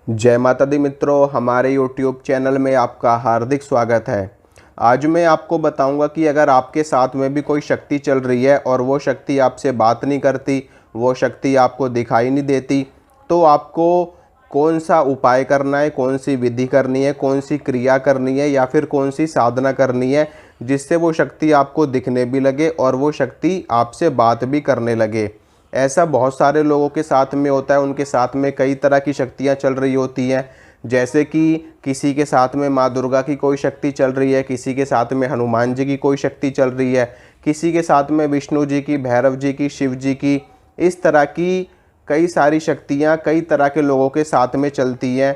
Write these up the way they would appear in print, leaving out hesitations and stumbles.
जय माता दी मित्रों, हमारे YouTube चैनल में आपका हार्दिक स्वागत है। आज मैं आपको बताऊंगा कि अगर आपके साथ में भी कोई शक्ति चल रही है और वो शक्ति आपसे बात नहीं करती, वो शक्ति आपको दिखाई नहीं देती, तो आपको कौन सा उपाय करना है, कौन सी विधि करनी है, कौन सी क्रिया करनी है या फिर कौन सी साधना करनी है जिससे वो शक्ति आपको दिखने भी लगे और वो शक्ति आपसे बात भी करने लगे। ऐसा बहुत सारे लोगों के साथ में होता है। उनके साथ में कई तरह की शक्तियाँ चल रही होती हैं, जैसे कि किसी के साथ में माँ दुर्गा की कोई शक्ति चल रही है, किसी के साथ में हनुमान जी की कोई शक्ति चल रही है, किसी के साथ में विष्णु जी की, भैरव जी की, शिव जी की। इस तरह की कई सारी शक्तियाँ कई तरह के लोगों के साथ में चलती हैं।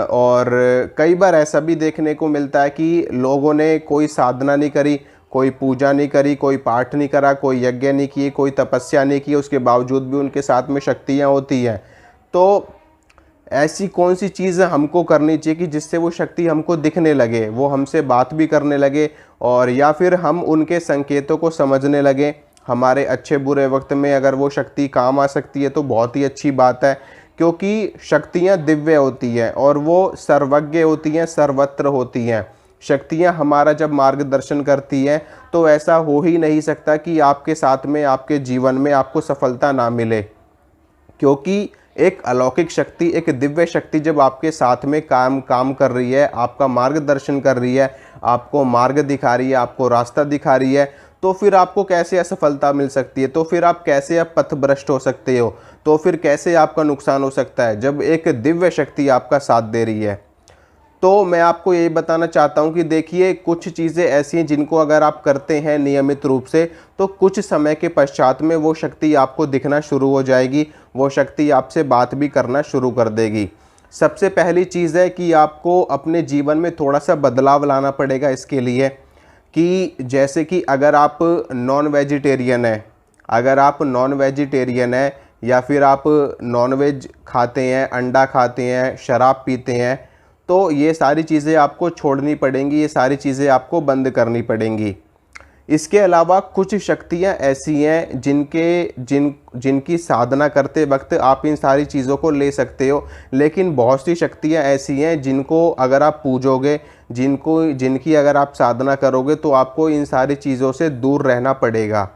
और कई बार ऐसा भी देखने को मिलता है कि लोगों ने कोई साधना नहीं करी, कोई पूजा नहीं करी, कोई पाठ नहीं करा, कोई यज्ञ नहीं किए, कोई तपस्या नहीं की, उसके बावजूद भी उनके साथ में शक्तियाँ होती हैं। तो ऐसी कौन सी चीज़ हमको करनी चाहिए कि जिससे वो शक्ति हमको दिखने लगे, वो हमसे बात भी करने लगे और या फिर हम उनके संकेतों को समझने लगे। हमारे अच्छे बुरे वक्त में अगर वो शक्ति काम आ सकती है तो बहुत ही अच्छी बात है, क्योंकि शक्तियाँ दिव्य होती हैं और वो सर्वज्ञ होती हैं, सर्वत्र होती हैं। शक्तियाँ हमारा जब मार्गदर्शन करती हैं तो ऐसा हो ही नहीं सकता कि आपके साथ में, आपके जीवन में आपको सफलता ना मिले, क्योंकि एक अलौकिक शक्ति, एक दिव्य शक्ति जब आपके साथ में काम कर रही है, आपका मार्गदर्शन कर रही है, आपको मार्ग दिखा रही है, आपको रास्ता दिखा रही है, तो फिर आपको कैसे असफलता मिल सकती है? तो फिर आप कैसे आप पथभ्रष्ट हो सकते हो? तो फिर कैसे आपका नुकसान हो सकता है जब एक दिव्य शक्ति आपका साथ दे रही है? तो मैं आपको यही बताना चाहता हूँ कि देखिए, कुछ चीज़ें ऐसी हैं जिनको अगर आप करते हैं नियमित रूप से तो कुछ समय के पश्चात में वो शक्ति आपको दिखना शुरू हो जाएगी, वो शक्ति आपसे बात भी करना शुरू कर देगी। सबसे पहली चीज़ है कि आपको अपने जीवन में थोड़ा सा बदलाव लाना पड़ेगा इसके लिए, कि जैसे कि अगर आप नॉन वेजिटेरियन हैं, अगर आप नॉन वेजिटेरियन हैं या फिर आप नॉन वेज खाते हैं, अंडा खाते हैं, शराब पीते हैं, तो ये सारी चीज़ें आपको छोड़नी पड़ेंगी, ये सारी चीज़ें आपको बंद करनी पड़ेंगी। इसके अलावा कुछ शक्तियाँ ऐसी हैं जिनकी साधना करते वक्त आप इन सारी चीज़ों को ले सकते हो, लेकिन बहुत सी शक्तियाँ ऐसी हैं जिनको अगर आप पूजोगे, जिनकी अगर आप साधना करोगे तो आपको इन सारी चीज़ों से दूर रहना पड़ेगा।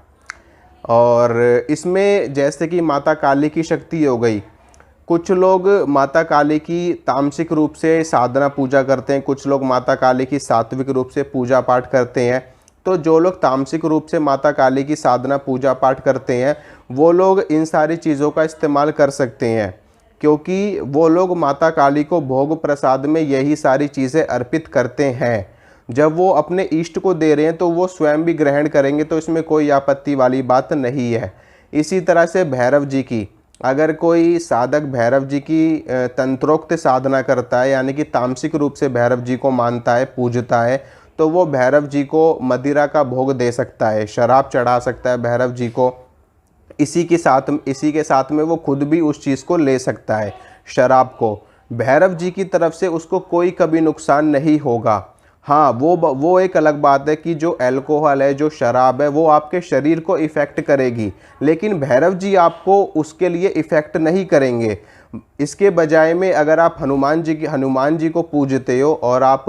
और इसमें जैसे कि माता काली की शक्ति हो गई, कुछ लोग माता काली की तामसिक रूप से साधना पूजा करते हैं, कुछ लोग माता काली की सात्विक रूप से पूजा पाठ करते हैं। तो जो लोग तामसिक रूप से माता काली की साधना पूजा पाठ करते हैं वो लोग इन सारी चीज़ों का इस्तेमाल कर सकते हैं, क्योंकि वो लोग माता काली को भोग प्रसाद में यही सारी चीज़ें अर्पित करते हैं। जब वो इष्ट अपने को दे रहे हैं तो वो स्वयं भी ग्रहण करेंगे, तो इसमें कोई आपत्ति वाली बात नहीं है। इसी तरह से भैरव जी की, अगर कोई साधक भैरव जी की तंत्रोक्त साधना करता है, यानी कि तामसिक रूप से भैरव जी को मानता है, पूजता है, तो वो भैरव जी को मदिरा का भोग दे सकता है, शराब चढ़ा सकता है भैरव जी को। इसी के साथ में वो खुद भी उस चीज़ को ले सकता है, शराब को। भैरव जी की तरफ से उसको कोई कभी नुकसान नहीं होगा। हाँ, वो एक अलग बात है कि जो अल्कोहल है, जो शराब है, वो आपके शरीर को इफ़ेक्ट करेगी, लेकिन भैरव जी आपको उसके लिए इफ़ेक्ट नहीं करेंगे। इसके बजाय में अगर आप हनुमान जी को पूजते हो और आप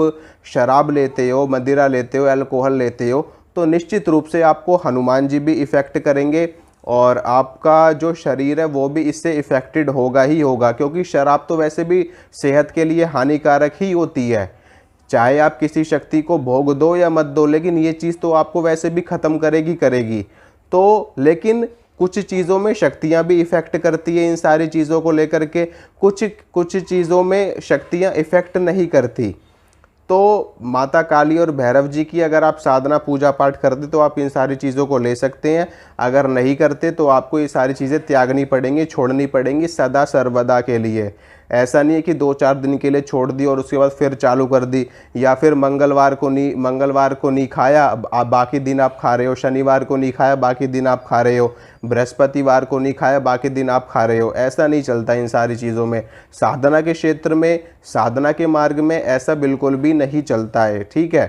शराब लेते हो, मदिरा लेते हो, अल्कोहल लेते हो, तो निश्चित रूप से आपको हनुमान जी भी इफ़ेक्ट करेंगे और आपका जो शरीर है वो भी इससे इफ़ेक्टेड होगा ही होगा, क्योंकि शराब तो वैसे भी सेहत के लिए हानिकारक ही होती है। चाहे आप किसी शक्ति को भोग दो या मत दो, लेकिन ये चीज़ तो आपको वैसे भी ख़त्म करेगी। तो लेकिन कुछ चीज़ों में शक्तियाँ भी इफ़ेक्ट करती है इन सारी चीज़ों को लेकर के, कुछ चीज़ों में शक्तियाँ इफ़ेक्ट नहीं करती। तो माता काली और भैरव जी की अगर आप साधना पूजा पाठ करते तो आप इन सारी चीज़ों को ले सकते हैं, अगर नहीं करते तो आपको ये सारी चीज़ें त्यागनी पड़ेंगी, छोड़नी पड़ेंगी सदा सर्वदा के लिए। ऐसा नहीं है कि 2-4 दिन के लिए छोड़ दी और उसके बाद फिर चालू कर दी, या फिर मंगलवार को नहीं खाया बाकी दिन आप खा रहे हो, शनिवार को नहीं खाया बाकी दिन आप खा रहे हो, बृहस्पतिवार को नहीं खाया बाकी दिन आप खा रहे हो। ऐसा नहीं चलता इन सारी चीज़ों में। साधना के क्षेत्र में, साधना के मार्ग में ऐसा बिल्कुल भी नहीं चलता है, ठीक है।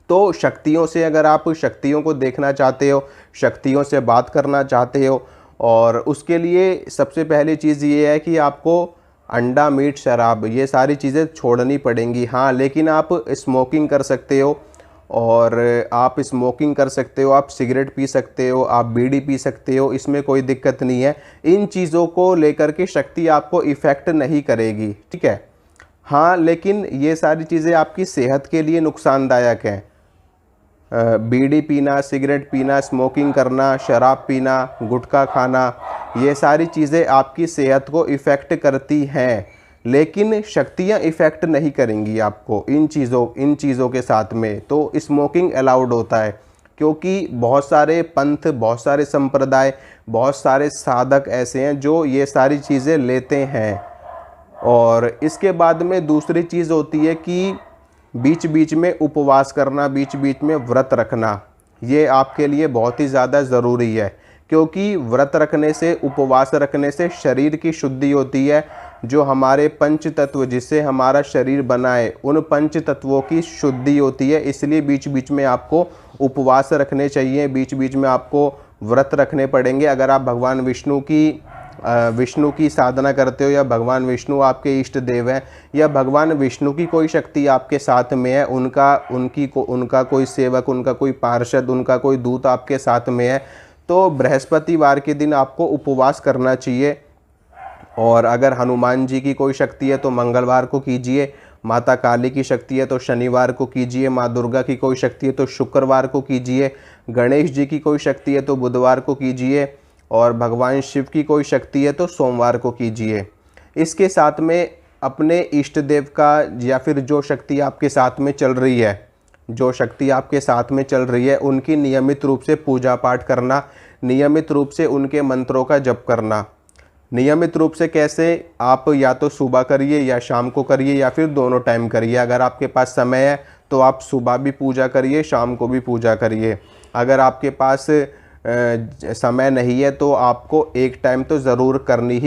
तो शक्तियों से, अगर आप शक्तियों को देखना चाहते हो, शक्तियों से बात करना चाहते हो, और उसके लिए सबसे पहली चीज़ ये है कि आपको अंडा, मीट, शराब, ये सारी चीज़ें छोड़नी पड़ेंगी। हाँ, लेकिन आप स्मोकिंग कर सकते हो, और आप स्मोकिंग कर सकते हो, आप सिगरेट पी सकते हो, आप बीड़ी पी सकते हो, इसमें कोई दिक्कत नहीं है। इन चीज़ों को लेकर के शक्ति आपको इफ़ेक्ट नहीं करेगी, ठीक है। हाँ, लेकिन ये सारी चीज़ें आपकी सेहत के लिए नुकसानदायक हैं। बीड़ी पीना, सिगरेट पीना, स्मोकिंग करना, शराब पीना, गुटखा खाना, ये सारी चीज़ें आपकी सेहत को इफ़ेक्ट करती हैं, लेकिन शक्तियाँ इफ़ेक्ट नहीं करेंगी आपको इन चीज़ों के साथ में। तो स्मोकिंग अलाउड होता है, क्योंकि बहुत सारे पंथ, बहुत सारे संप्रदाय, बहुत सारे साधक ऐसे हैं जो ये सारी चीज़ें लेते हैं। और इसके बाद में दूसरी चीज़ होती है कि बीच बीच में उपवास करना, बीच बीच में व्रत रखना। ये आपके लिए बहुत ही ज़्यादा ज़रूरी है, क्योंकि व्रत रखने से, उपवास रखने से शरीर की शुद्धि होती है। जो हमारे पंच तत्व, जिससे हमारा शरीर बना है, उन पंच तत्वों की शुद्धि होती है। इसलिए बीच बीच में आपको उपवास रखने चाहिए, बीच बीच में आपको व्रत रखने पड़ेंगे। अगर आप भगवान विष्णु की साधना करते हो, या भगवान विष्णु आपके इष्ट देव हैं, या भगवान विष्णु की कोई शक्ति आपके साथ में है, उनका कोई सेवक, उनका कोई पार्षद, उनका कोई दूत आपके साथ में है, तो बृहस्पतिवार के दिन आपको उपवास करना चाहिए। और अगर हनुमान जी की कोई शक्ति है तो मंगलवार को कीजिए, माता काली की शक्ति है तो शनिवार को कीजिए, माँ दुर्गा की कोई शक्ति है तो शुक्रवार को कीजिए, गणेश जी की कोई शक्ति है तो बुधवार को कीजिए, और भगवान शिव की कोई शक्ति है तो सोमवार को कीजिए। इसके साथ में अपने इष्ट देव का, या फिर जो शक्ति आपके साथ में चल रही है, उनकी नियमित रूप से पूजा पाठ करना, नियमित रूप से उनके मंत्रों का जप करना। नियमित रूप से कैसे? आप या तो सुबह करिए या शाम को करिए, या फिर दोनों टाइम करिए। अगर आपके पास समय है तो आप सुबह भी पूजा करिए, शाम को भी पूजा करिए। अगर आपके पास समय नहीं है तो आपको एक टाइम तो ज़रूर करनी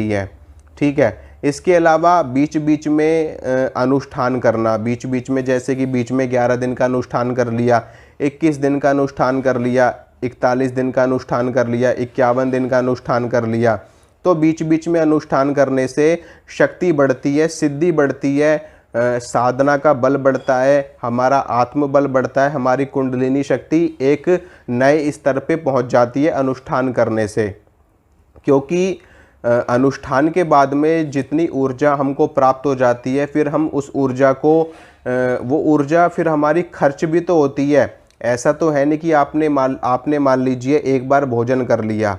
है, ठीक है। इसके अलावा बीच बीच में अनुष्ठान करना, बीच बीच में, जैसे कि बीच में 11 दिन का अनुष्ठान कर लिया, 21 दिन का अनुष्ठान कर लिया, 41 दिन का अनुष्ठान कर लिया, 51 दिन का अनुष्ठान कर लिया। तो बीच बीच में अनुष्ठान करने से शक्ति बढ़ती है, सिद्धि बढ़ती है, साधना का बल बढ़ता है, हमारा आत्मबल बढ़ता है, हमारी कुंडलिनी शक्ति एक नए स्तर पे पहुंच जाती है अनुष्ठान करने से। क्योंकि अनुष्ठान के बाद में जितनी ऊर्जा हमको प्राप्त हो जाती है, फिर हम उस ऊर्जा को, वो ऊर्जा फिर हमारी खर्च भी तो होती है। ऐसा तो है नहीं कि आपने मान लीजिए एक बार भोजन कर लिया,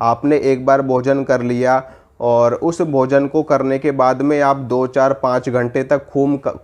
आपने एक बार भोजन कर लिया, और उस भोजन को करने के बाद में आप 2, 4, 5 घंटे तक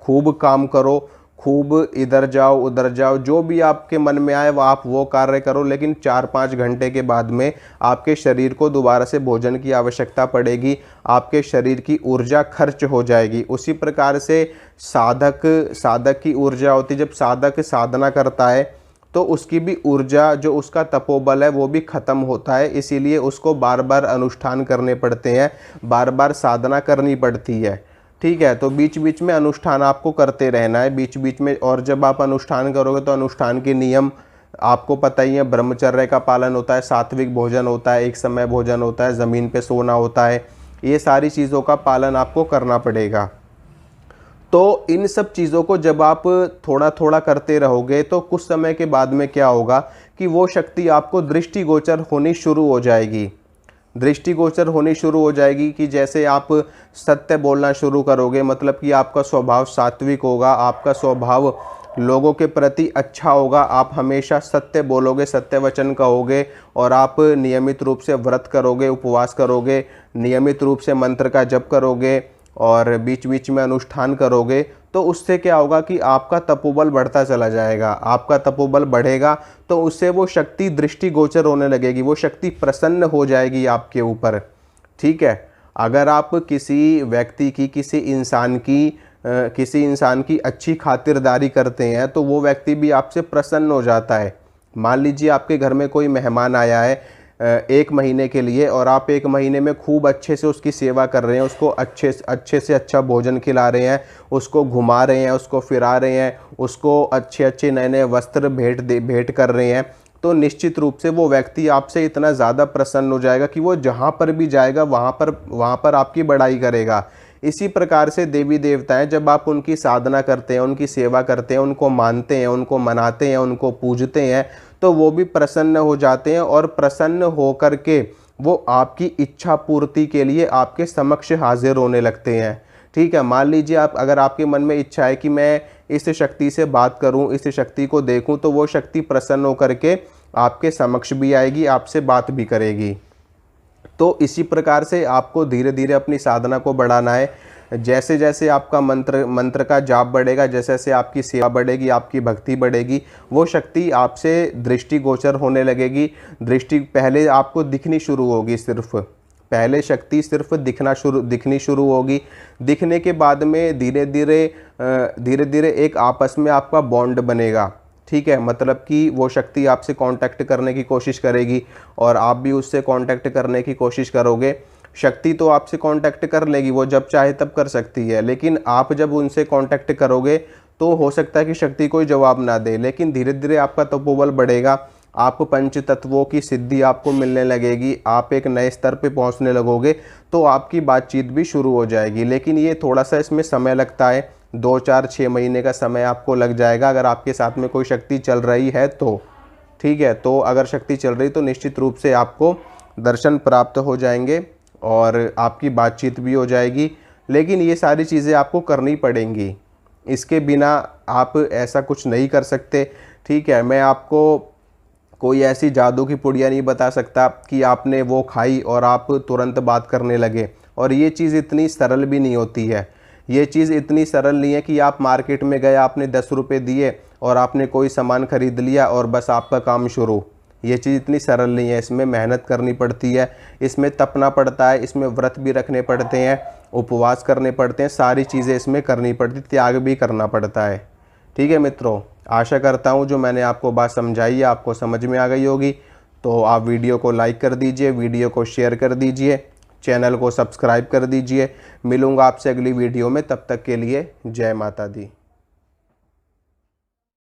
खूब काम करो, खूब इधर जाओ उधर जाओ, जो भी आपके मन में आए आप वो कार्य करो, लेकिन 4-5 घंटे के बाद में आपके शरीर को दोबारा से भोजन की आवश्यकता पड़ेगी, आपके शरीर की ऊर्जा खर्च हो जाएगी। उसी प्रकार से साधक की ऊर्जा होती है, जब साधक साधना करता है तो उसकी भी ऊर्जा, जो उसका तपोबल है, वो भी ख़त्म होता है। इसीलिए उसको बार बार अनुष्ठान करने पड़ते हैं, बार बार साधना करनी पड़ती है, ठीक है। तो बीच बीच में अनुष्ठान आपको करते रहना है, बीच बीच में। और जब आप अनुष्ठान करोगे तो अनुष्ठान के नियम आपको पता ही है, ब्रह्मचर्य का पालन होता है, सात्विक भोजन होता है, एक समय भोजन होता है, ज़मीन पे सोना होता है, ये सारी चीज़ों का पालन आपको करना पड़ेगा। तो इन सब चीज़ों को जब आप थोड़ा थोड़ा करते रहोगे तो कुछ समय के बाद में क्या होगा कि वो शक्ति आपको दृष्टिगोचर होनी शुरू हो जाएगी। दृष्टिगोचर होनी शुरू हो जाएगी कि जैसे आप सत्य बोलना शुरू करोगे, मतलब कि आपका स्वभाव सात्विक होगा, आपका स्वभाव लोगों के प्रति अच्छा होगा, आप हमेशा सत्य बोलोगे, सत्य वचन कहोगे, और आप नियमित रूप से व्रत करोगे, उपवास करोगे, नियमित रूप से मंत्र का जप करोगे, और बीच बीच में अनुष्ठान करोगे। तो उससे क्या होगा कि आपका तपोबल बढ़ता चला जाएगा। आपका तपोबल बढ़ेगा तो उससे वो शक्ति दृष्टिगोचर होने लगेगी, वो शक्ति प्रसन्न हो जाएगी आपके ऊपर, ठीक है। अगर आप किसी व्यक्ति की, किसी इंसान की अच्छी खातिरदारी करते हैं तो वो व्यक्ति भी आपसे प्रसन्न हो जाता है। मान लीजिए आपके घर में कोई मेहमान आया है 1 महीने के लिए, और आप 1 महीने में खूब अच्छे से उसकी सेवा कर रहे हैं, उसको अच्छे से अच्छा भोजन खिला रहे हैं, उसको घुमा रहे हैं, उसको फिरा रहे हैं, उसको अच्छे नए वस्त्र भेंट कर रहे हैं। तो निश्चित रूप से वो व्यक्ति आपसे इतना ज़्यादा प्रसन्न हो जाएगा कि वो जहाँ पर भी जाएगा वहाँ पर आपकी बड़ाई करेगा। इसी प्रकार से देवी देवताएं, जब आप उनकी साधना करते हैं, उनकी सेवा करते हैं, उनको मानते हैं, उनको मनाते हैं, उनको पूजते हैं, तो वो भी प्रसन्न हो जाते हैं और प्रसन्न हो कर के वो आपकी इच्छा पूर्ति के लिए आपके समक्ष हाजिर होने लगते हैं। ठीक है, मान लीजिए अगर आपके मन में इच्छा है कि मैं इस शक्ति से बात करूं, इस शक्ति को देखूं, तो वो शक्ति प्रसन्न होकर के आपके समक्ष भी आएगी, आपसे बात भी करेगी। तो इसी प्रकार से आपको धीरे धीरे अपनी साधना को बढ़ाना है। जैसे जैसे आपका मंत्र का जाप बढ़ेगा, जैसे जैसे आपकी सेवा बढ़ेगी, आपकी भक्ति बढ़ेगी, वो शक्ति आपसे दृष्टिगोचर होने लगेगी। पहले आपको दिखनी शुरू होगी, पहले शक्ति सिर्फ दिखनी शुरू होगी। दिखने के बाद में धीरे धीरे एक आपस में आपका बॉन्ड बनेगा। ठीक है, मतलब कि वो शक्ति आपसे कांटेक्ट करने की कोशिश करेगी और आप भी उससे कांटेक्ट करने की कोशिश करोगे। शक्ति तो आपसे कांटेक्ट कर लेगी, वो जब चाहे तब कर सकती है, लेकिन आप जब उनसे कांटेक्ट करोगे तो हो सकता है कि शक्ति कोई जवाब ना दे, लेकिन धीरे धीरे आपका तपोबल बढ़ेगा, आप पंच तत्वों की सिद्धि आपको मिलने लगेगी, आप एक नए स्तर पे पहुंचने लगोगे, तो आपकी बातचीत भी शुरू हो जाएगी। लेकिन ये थोड़ा सा इसमें समय लगता है, 2, 4, 6 महीने का समय आपको लग जाएगा अगर आपके साथ में कोई शक्ति चल रही है तो। ठीक है, तो अगर शक्ति चल रही तो निश्चित रूप से आपको दर्शन प्राप्त हो जाएंगे और आपकी बातचीत भी हो जाएगी। लेकिन ये सारी चीज़ें आपको करनी पड़ेंगी, इसके बिना आप ऐसा कुछ नहीं कर सकते। ठीक है, मैं आपको कोई ऐसी जादू की पुड़िया नहीं बता सकता कि आपने वो खाई और आप तुरंत बात करने लगे। और ये चीज़ इतनी सरल भी नहीं होती है, ये चीज़ इतनी सरल नहीं है कि आप मार्केट में गए, आपने 10 रुपये दिए और आपने कोई सामान खरीद लिया और बस आपका काम शुरू। ये चीज़ इतनी सरल नहीं है, इसमें मेहनत करनी पड़ती है, इसमें तपना पड़ता है, इसमें व्रत भी रखने पड़ते हैं, उपवास करने पड़ते हैं, सारी चीज़ें इसमें करनी पड़ती, त्याग भी करना पड़ता है। ठीक है मित्रों, आशा करता हूँ जो मैंने आपको बात समझाई है आपको समझ में आ गई होगी। तो आप वीडियो को लाइक कर दीजिए, वीडियो को शेयर कर दीजिए, चैनल को सब्सक्राइब कर दीजिए। मिलूँगा आपसे अगली वीडियो में, तब तक के लिए जय माता दी।